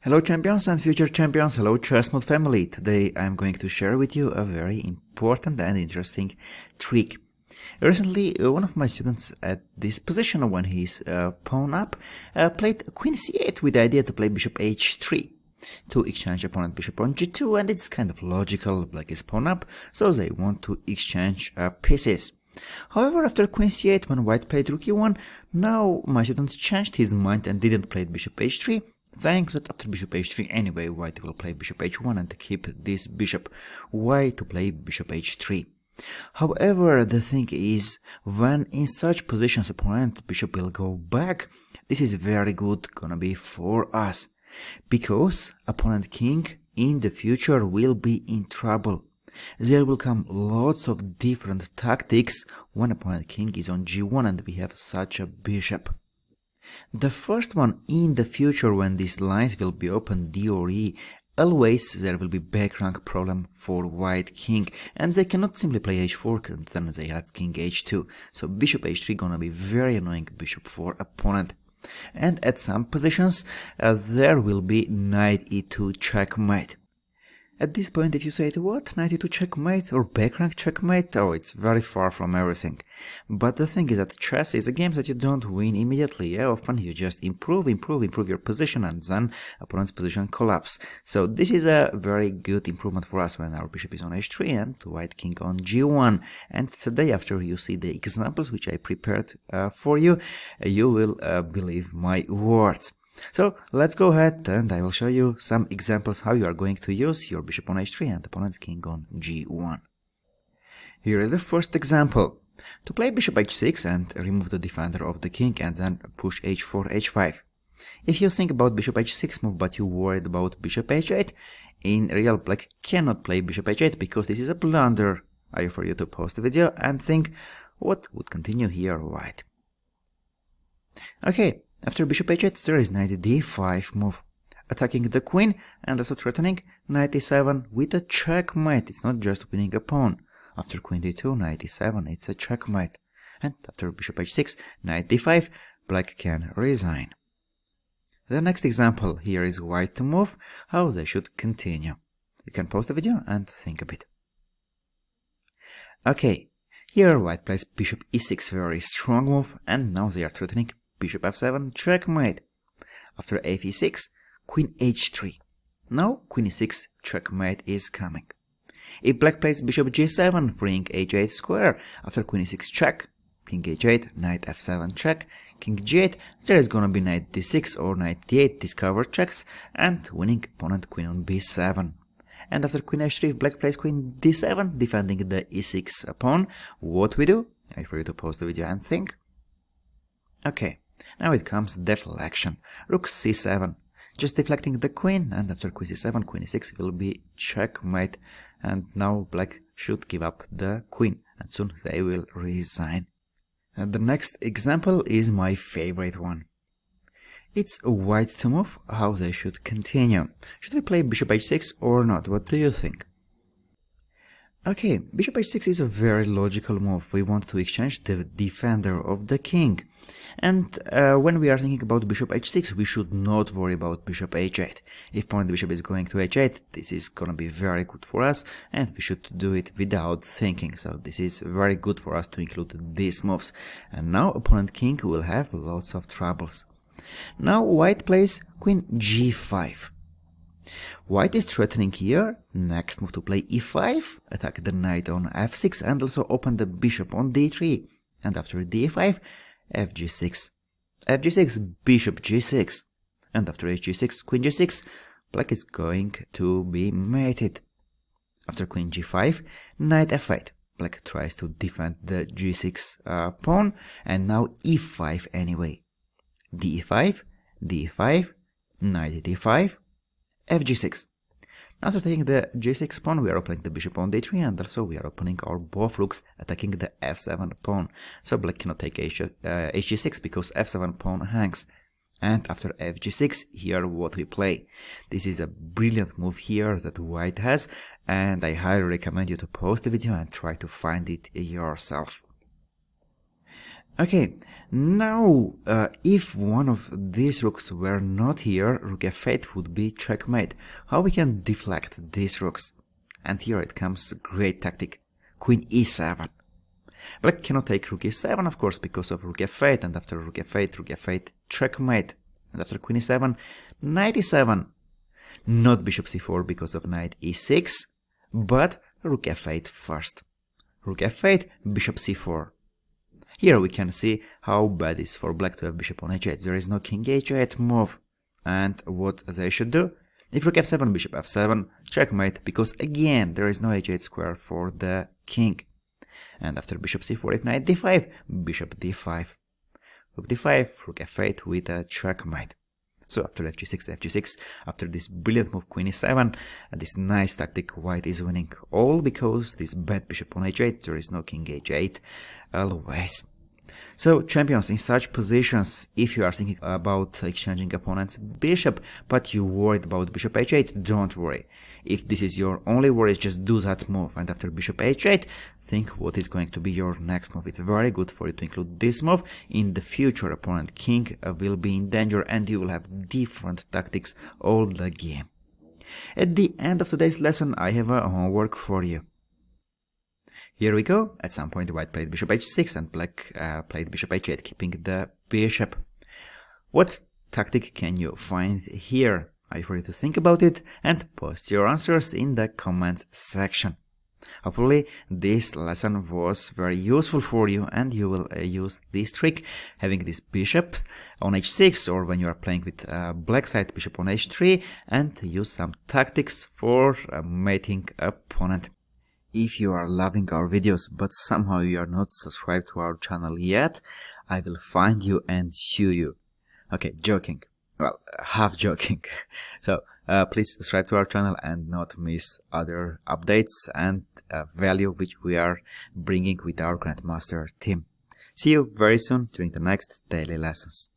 Hello champions and future champions, hello Chessmood family. Today I'm going to share with you a very important and interesting trick. Recently, one of my students at this position when he's pawn up played queen c8 with the idea to play bishop h3 to exchange opponent bishop on g2, and it's kind of logical, black is pawn up, so they want to exchange pieces. However, after queen c8 when white played rook e1, now my student changed his mind and didn't play bishop h3. Thanks that after bishop h3 anyway white will play bishop h1 and keep this bishop. Why to play bishop h3? However, the thing is, when in such positions opponent bishop will go back, this is very good gonna be for us, because opponent king in the future will be in trouble. There will come lots of different tactics when opponent king is on g1 and we have such a bishop. The first one, in the future when these lines will be open d or e, always there will be back rank problem for white king, and they cannot simply play h4 and then they have king h2, so bishop h3 gonna be very annoying bishop for opponent. And at some positions there will be knight e2 checkmate. At this point, if you say, what, knight e2 checkmate or back rank checkmate? Oh, it's very far from everything. But the thing is that chess is a game that you don't win immediately. Yeah, often you just improve your position and then opponent's position collapse. So this is a very good improvement for us when our bishop is on h3 and white king on g1. And today, after you see the examples which I prepared for you, you will believe my words. So let's go ahead and I will show you some examples how you are going to use your bishop on h3 and opponent's king on g1. Here is the first example. To play bishop h6 and remove the defender of the king and then push h4, h5. If you think about bishop h6 move but you worried about bishop h8, in real black cannot play bishop h8 because this is a blunder. I offer you to pause the video and think what would continue here white. Okay. After bishop h8 there is knight d5 move, attacking the queen and also threatening knight e7 with a checkmate. It's not just winning a pawn. After queen d2, knight e7, it's a checkmate. And after bishop h6, knight d5, black can resign. The next example here is white to move, how they should continue. You can pause the video and think a bit. Okay, here white plays bishop e6, very strong move, and now they are threatening bishop f7, checkmate. After f e6, queen h3. Now queen e6, checkmate is coming. If black plays bishop g7, freeing h8 square, after queen e6 check, king h8, knight f7 check, king g8, there is gonna be knight d6 or knight d8, discover checks, and winning opponent queen on b7. And after queen h3, if black plays queen d7, defending the e6 pawn, what we do? I for you to pause the video and think. Okay. Now it comes deflection, rook c7, just deflecting the queen, and after queen c7, queen e6 will be checkmate, and now black should give up the queen, and soon they will resign. And the next example is my favorite one. It's white to move, how they should continue. Should we play bishop h6 or not? What do you think? Okay, bishop h6 is a very logical move. We want to exchange the defender of the king. And when we are thinking about bishop h6, we should not worry about bishop h8. If opponent bishop is going to h8, this is gonna be very good for us, and we should do it without thinking. So this is very good for us to include these moves. And now opponent king will have lots of troubles. Now white plays queen g5. White is threatening here, next move to play e5, attack the knight on f6 and also open the bishop on d3, and after d5, fg6, fg6, bishop g6, and after hg6, queen g6, black is going to be mated. After queen g5, knight f8, black tries to defend the g6 pawn, and now e5 anyway, d5, d5, knight d5, fg6. After taking the g6 pawn, we are opening the bishop on d3, and also we are opening our both rooks, attacking the f7 pawn. So black cannot take hg6 because f7 pawn hangs. And after fg6, here what we play. This is a brilliant move here that white has, and I highly recommend you to pause the video and try to find it yourself. Okay, now if one of these rooks were not here, rook f8 would be checkmate. How we can deflect these rooks? And here it comes a great tactic, queen e7. Black cannot take rook e7, of course, because of rook f8, and after rook f8, checkmate. And after queen e7, knight e7. Not bishop c4 because of knight e6, but rook f8 first. Rook f8, bishop c4. Here we can see how bad it is for black to have bishop on h8. There is no king h8 move. And what they should do? If rook f7, bishop f7, checkmate, because again there is no h8 square for the king. And after bishop c4, if knight d5, bishop d5. Rook d5, rook f8 with a checkmate. So after fg6, after this brilliant move queen e7, this nice tactic, white is winning. All because this bad bishop on h8, there is no king h8 always. So champions, in such positions, if you are thinking about exchanging opponent's bishop, but you worried about bishop h8, don't worry. If this is your only worry, just do that move, and after bishop h8, think what is going to be your next move. It's very good for you to include this move. In the future, opponent king will be in danger, and you will have different tactics all the game. At the end of today's lesson, I have a homework for you. Here we go. At some point white played bishop h6 and black played bishop h8, keeping the bishop. What tactic can you find here? I for you to think about it and post your answers in the comments section. Hopefully this lesson was very useful for you and you will use this trick, having these bishops on h6 or when you are playing with black side, bishop on h3, and use some tactics for mating opponent. If you are loving our videos but somehow you are not subscribed to our channel yet, I will find you and sue you. Okay, joking. Well, half joking. So please subscribe to our channel and not miss other updates and value which we are bringing with our Grandmaster team. See you very soon during the next daily lessons.